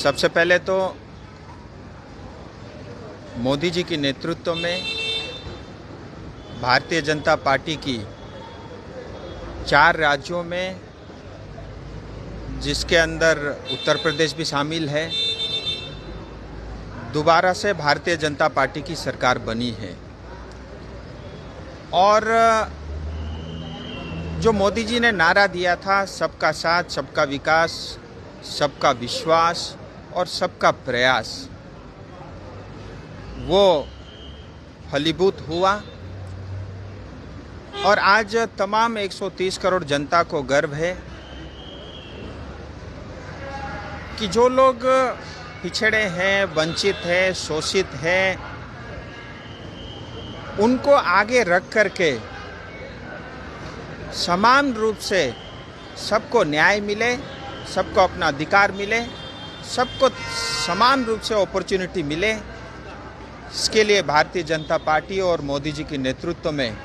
सबसे पहले तो मोदी जी के नेतृत्व में भारतीय जनता पार्टी की 4 राज्यों में, जिसके अंदर उत्तर प्रदेश भी शामिल है, दोबारा से भारतीय जनता पार्टी की सरकार बनी है। और जो मोदी जी ने नारा दिया था, सबका साथ, सबका विकास, सबका विश्वास और सबका प्रयास, वो फलीभूत हुआ। और आज तमाम 130 करोड़ जनता को गर्व है कि जो लोग पिछड़े हैं, वंचित हैं, शोषित हैं, उनको आगे रख करके समान रूप से सबको न्याय मिले, सबको अपना अधिकार मिले, सबको समान रूप से अपॉर्चुनिटी मिले। इसके लिए भारतीय जनता पार्टी और मोदी जी के नेतृत्व में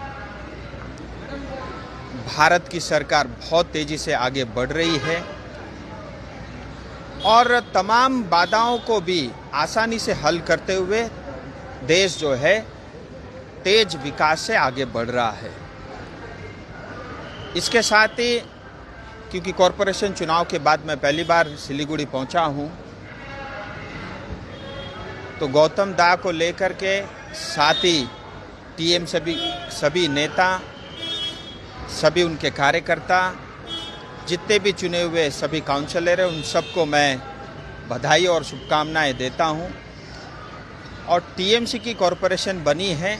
भारत की सरकार बहुत तेजी से आगे बढ़ रही है और तमाम बाधाओं को भी आसानी से हल करते हुए देश जो है तेज विकास से आगे बढ़ रहा है। इसके साथ ही, क्योंकि कॉरपोरेशन चुनाव के बाद मैं पहली बार सिलीगुड़ी पहुंचा हूं, तो गौतम दा को लेकर के साथ ही टीएम सभी नेता, सभी उनके कार्यकर्ता, जितने भी चुने हुए सभी काउंसलर हैं, उन सबको मैं बधाई और शुभकामनाएं देता हूं। और टीएमसी की कॉरपोरेशन बनी है,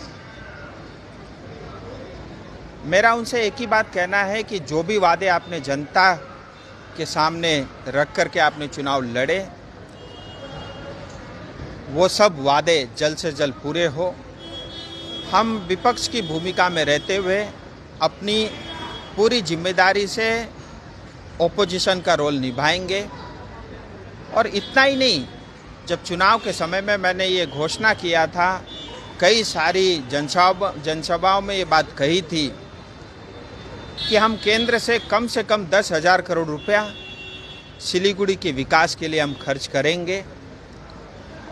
मेरा उनसे एक ही बात कहना है कि जो भी वादे आपने जनता के सामने रख करके आपने चुनाव लड़े, वो सब वादे जल्द से जल्द पूरे हो। हम विपक्ष की भूमिका में रहते हुए अपनी पूरी जिम्मेदारी से ओपोजिशन का रोल निभाएंगे। और इतना ही नहीं, जब चुनाव के समय में मैंने ये घोषणा किया था, कई सारी जनसभाओं में ये बात कही थी कि हम केंद्र से कम 10,000 करोड़ रुपया सिलीगुड़ी के विकास के लिए हम खर्च करेंगे।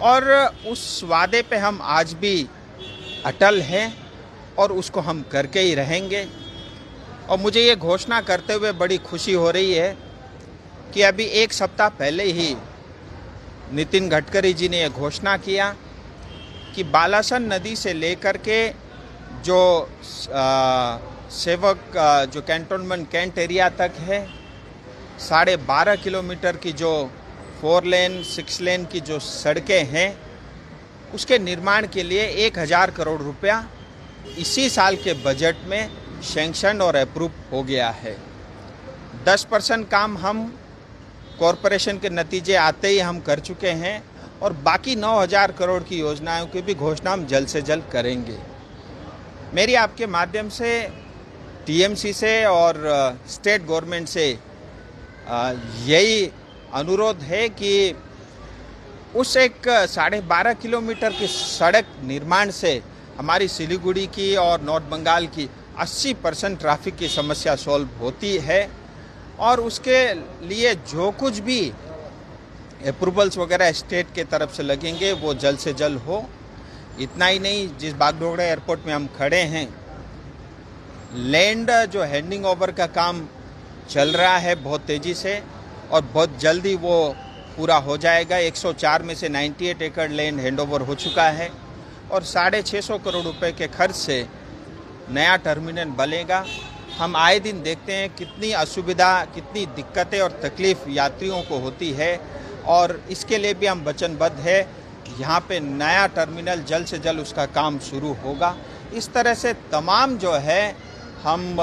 और उस वादे पे हम आज भी अटल हैं और उसको हम करके ही रहेंगे। और मुझे ये घोषणा करते हुए बड़ी खुशी हो रही है कि अभी 1 सप्ताह पहले ही नितिन गडकरी जी ने ये घोषणा किया कि बालासन नदी से लेकर के जो जो कैंटोनमेंट कैंट एरिया तक है, 12.5 किलोमीटर की जो 4 लेन 6 लेन की जो सड़कें हैं, उसके निर्माण के लिए 1,000 करोड़ रुपया इसी साल के बजट में सैंक्शन और अप्रूव हो गया है। 10% काम हम कॉरपोरेशन के नतीजे आते ही हम कर चुके हैं और बाकी 9,000 करोड़ की योजनाओं की भी घोषणा हम जल्द से जल्द करेंगे। मेरी आपके माध्यम से टीएमसी से और स्टेट गवर्नमेंट से यही अनुरोध है कि उस एक 12.5 किलोमीटर की सड़क निर्माण से हमारी सिलीगुड़ी की और नॉर्थ बंगाल की 80% ट्रैफिक की समस्या सॉल्व होती है। और उसके लिए जो कुछ भी अप्रूवल्स वगैरह स्टेट के तरफ से लगेंगे वो जल्द से जल्द हो। इतना ही नहीं, जिस बागडोगरा एयरपोर्ट में हम खड़े हैं, लैंड जो हैंडिंग ओवर का काम चल रहा है बहुत तेज़ी से और बहुत जल्दी वो पूरा हो जाएगा। 104 में से 98 एकड़ लैंड हैंडओवर हो चुका है और 650 करोड़ रुपए के खर्च से नया टर्मिनल बनेगा। हम आए दिन देखते हैं कितनी असुविधा, कितनी दिक्कतें और तकलीफ यात्रियों को होती है और इसके लिए भी हम वचनबद्ध है। यहाँ पे नया टर्मिनल जल्द से जल्द उसका काम शुरू होगा। इस तरह से तमाम जो है हम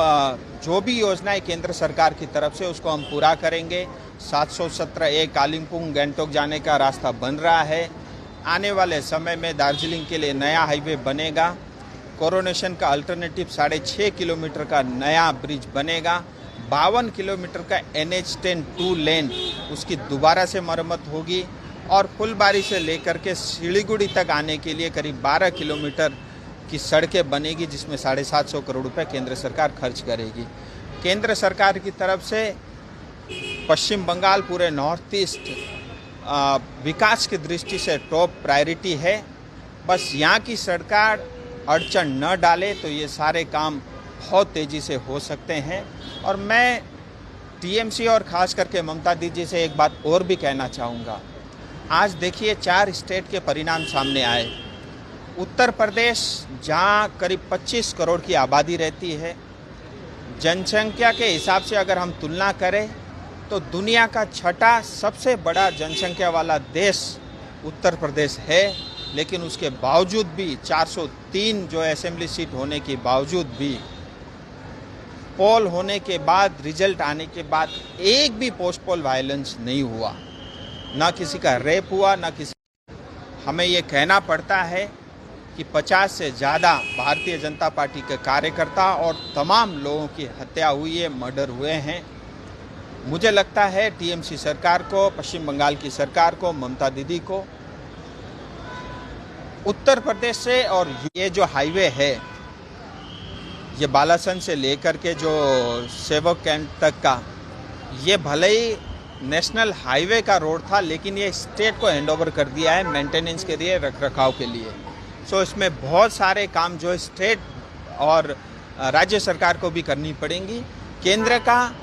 जो भी योजनाएं केंद्र सरकार की तरफ से उसको हम पूरा करेंगे। 717A कालिम्पोंग गैंगटोक जाने का रास्ता बन रहा है। आने वाले समय में दार्जिलिंग के लिए नया हाईवे बनेगा। कोरोनेशन का अल्टरनेटिव 6.5 किलोमीटर का नया ब्रिज बनेगा। 52 किलोमीटर का NH10 2 लेन उसकी दोबारा से मरम्मत होगी और फुलबारी से लेकर के सिलीगुड़ी तक आने के लिए करीब 12 किलोमीटर की सड़कें बनेगी, जिसमें 750 करोड़ रुपए केंद्र सरकार खर्च करेगी। केंद्र सरकार की तरफ से पश्चिम बंगाल, पूरे नॉर्थ ईस्ट विकास की दृष्टि से टॉप प्रायोरिटी है। बस यहाँ की सरकार अड़चन न डाले तो ये सारे काम बहुत तेज़ी से हो सकते हैं। और मैं टीएमसी और ख़ास करके ममता दीदी से एक बात और भी कहना चाहूँगा। आज देखिए 4 स्टेट के परिणाम सामने आए। उत्तर प्रदेश, जहाँ करीब 25 करोड़ की आबादी रहती है, जनसंख्या के हिसाब से अगर हम तुलना करें तो दुनिया का 6ठा सबसे बड़ा जनसंख्या वाला देश उत्तर प्रदेश है। लेकिन उसके बावजूद भी 403 जो असेंबली सीट होने के बावजूद भी, पोल होने के बाद, रिजल्ट आने के बाद एक भी पोस्ट पोल वायलेंस नहीं हुआ, ना किसी का रेप हुआ, ना किसी। हमें ये कहना पड़ता है कि 50 से ज़्यादा भारतीय जनता पार्टी के कार्यकर्ता और तमाम लोगों की हत्या हुई है, मर्डर हुए हैं। मुझे लगता है टीएमसी सरकार को, पश्चिम बंगाल की सरकार को, ममता दीदी को उत्तर प्रदेश से, और ये जो हाईवे है, ये बालासन से लेकर के जो सेवक कैंट तक का, ये भले ही नेशनल हाईवे का रोड था, लेकिन ये स्टेट को हैंडओवर कर दिया है मेंटेनेंस के लिए, रखरखाव के लिए। सो इसमें बहुत सारे काम जो स्टेट और राज्य सरकार को भी करनी पड़ेंगी। केंद्र का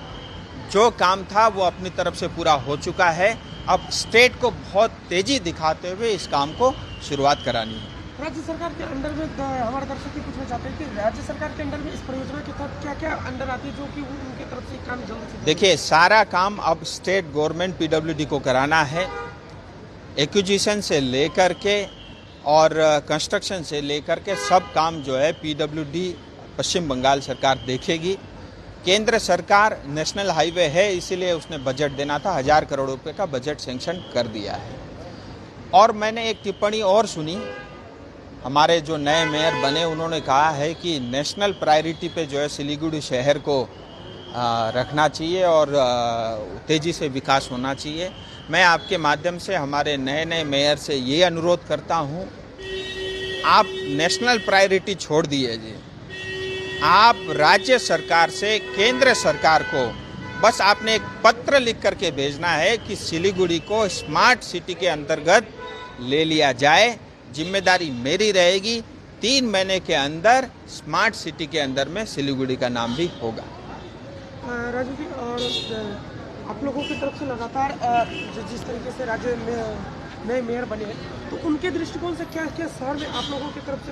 जो काम था वो अपनी तरफ से पूरा हो चुका है। अब स्टेट को बहुत तेजी दिखाते हुए इस काम को शुरुआत करानी है। राज्य सरकार के अंडर में हमारे दर्शक ये पूछना चाहते हैं कि राज्य सरकार के अंडर में इस परियोजना के तहत क्या क्या अंडर आती है जो कि उनके तरफ से काम जल्द से। देखिए, सारा काम अब स्टेट गवर्नमेंट पीडब्ल्यूडी को कराना है। एक्विजिशन से लेकर के और कंस्ट्रक्शन से लेकर के सब काम जो है पीडब्ल्यूडी पश्चिम बंगाल सरकार देखेगी। केंद्र सरकार नेशनल हाईवे है, इसीलिए उसने बजट देना था, 1000 करोड़ रुपए का बजट सैंक्शन कर दिया है। और मैंने एक टिप्पणी और सुनी, हमारे जो नए मेयर बने उन्होंने कहा है कि नेशनल प्रायोरिटी पे जो है सिलीगुड़ी शहर को रखना चाहिए और तेज़ी से विकास होना चाहिए। मैं आपके माध्यम से हमारे नए नए मेयर से ये अनुरोध करता हूँ, आप नेशनल प्रायोरिटी छोड़ दीजिए। आप राज्य सरकार से केंद्र सरकार को बस आपने एक पत्र लिख करके भेजना है कि सिलीगुड़ी को स्मार्ट सिटी के अंतर्गत ले लिया जाए। जिम्मेदारी मेरी रहेगी, 3 महीने के अंदर स्मार्ट सिटी के अंदर में सिलीगुड़ी का नाम भी होगा। राजू जी, और आप लोगों की तरफ से लगातार जिस तरीके से राज्य में नए मेयर बने हैं, तो उनके दृष्टिकोण से क्या क्या शहर में आप लोगों की तरफ से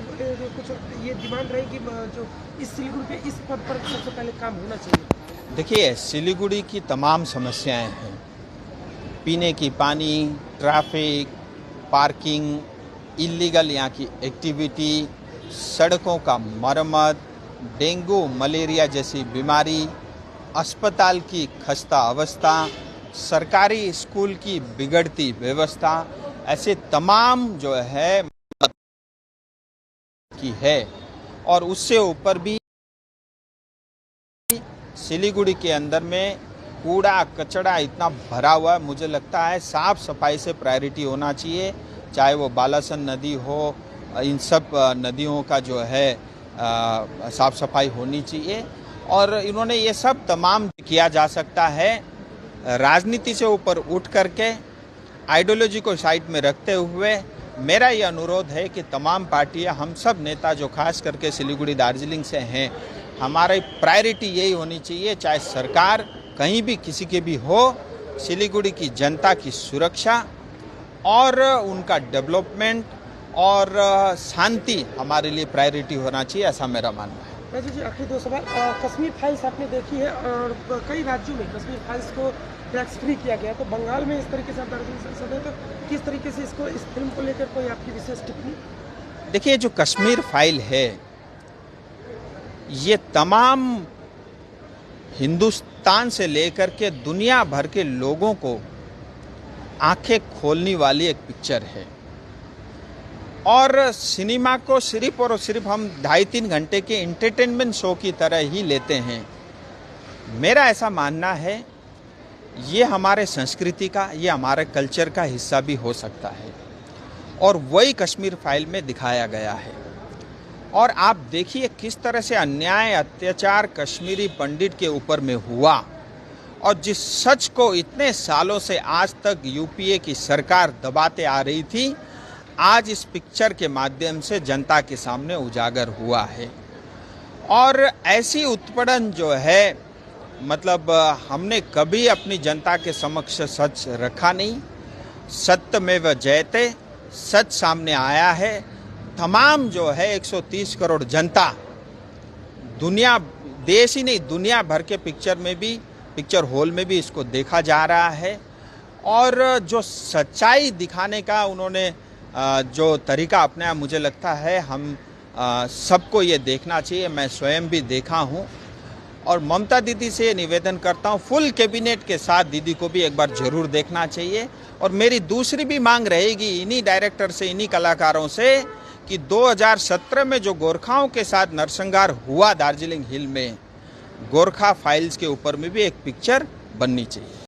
कुछ ये डिमांड रहेगी जो इस सिलीगुड़ी पे इस पद पर सबसे पहले काम होना चाहिए? देखिए, सिलीगुड़ी की तमाम समस्याएं हैं, पीने की पानी, ट्रैफिक, पार्किंग, इलीगल यहाँ की एक्टिविटी, सड़कों का मरम्मत, डेंगू मलेरिया जैसी बीमारी, अस्पताल की खस्ता अवस्था, सरकारी स्कूल की बिगड़ती व्यवस्था, ऐसे तमाम जो है की है। और उससे ऊपर भी सिलीगुड़ी के अंदर में कूड़ा कचरा इतना भरा हुआ है, मुझे लगता है साफ सफाई से प्रायोरिटी होना चाहिए। चाहे वो बालासन नदी हो, इन सब नदियों का जो है साफ सफाई होनी चाहिए। और इन्होंने ये सब तमाम किया जा सकता है राजनीति से ऊपर उठ करके, आइडियोलॉजी को साइड में रखते हुए। मेरा ये अनुरोध है कि तमाम पार्टियां, हम सब नेता जो खास करके सिलीगुड़ी दार्जिलिंग से हैं, हमारी प्रायोरिटी यही होनी चाहिए, चाहे सरकार कहीं भी किसी के भी हो, सिलीगुड़ी की जनता की सुरक्षा और उनका डेवलपमेंट और शांति हमारे लिए प्रायोरिटी होना चाहिए, ऐसा मेरा मानना है। राजू जी, आखिरी 2 सवाल। कश्मीर फाइल्स आपने देखी है और कई राज्यों में कश्मीर फाइल्स को टैक्स फ्री किया गया, तो बंगाल में इस तरीके से आप दार्जिलिंग सांसद हैं, तो किस तरीके से इसको, इस फिल्म को लेकर कोई आपकी विशेष टिप्पणी? देखिए, जो कश्मीर फाइल है, ये तमाम हिंदुस्तान से लेकर के दुनिया भर के लोगों को आंखें खोलने वाली एक पिक्चर है। और सिनेमा को सिर्फ और सिर्फ हम 2.5-3 घंटे के एंटरटेनमेंट शो की तरह ही लेते हैं। मेरा ऐसा मानना है, ये हमारे संस्कृति का, ये हमारे कल्चर का हिस्सा भी हो सकता है, और वही कश्मीर फाइल में दिखाया गया है। और आप देखिए किस तरह से अन्याय अत्याचार कश्मीरी पंडित के ऊपर में हुआ, और जिस सच को इतने सालों से आज तक यूपीए की सरकार दबाते आ रही थी, आज इस पिक्चर के माध्यम से जनता के सामने उजागर हुआ है। और ऐसी उत्पीड़न जो है, मतलब हमने कभी अपनी जनता के समक्ष सच रखा नहीं। सत्यमेव जयते, सच सामने आया है। तमाम जो है 130 करोड़ जनता, दुनिया, देश ही नहीं दुनिया भर के पिक्चर हॉल में भी इसको देखा जा रहा है। और जो सच्चाई दिखाने का उन्होंने जो तरीका अपनाया, मुझे लगता है हम सबको ये देखना चाहिए। मैं स्वयं भी देखा हूँ और ममता दीदी से ये निवेदन करता हूँ, फुल कैबिनेट के साथ दीदी को भी एक बार जरूर देखना चाहिए। और मेरी दूसरी भी मांग रहेगी इन्हीं डायरेक्टर से, इन्हीं कलाकारों से, कि 2017 में जो गोरखाओं के साथ नरसंहार हुआ दार्जिलिंग हिल में, गोरखा फाइल्स के ऊपर में भी एक पिक्चर बननी चाहिए।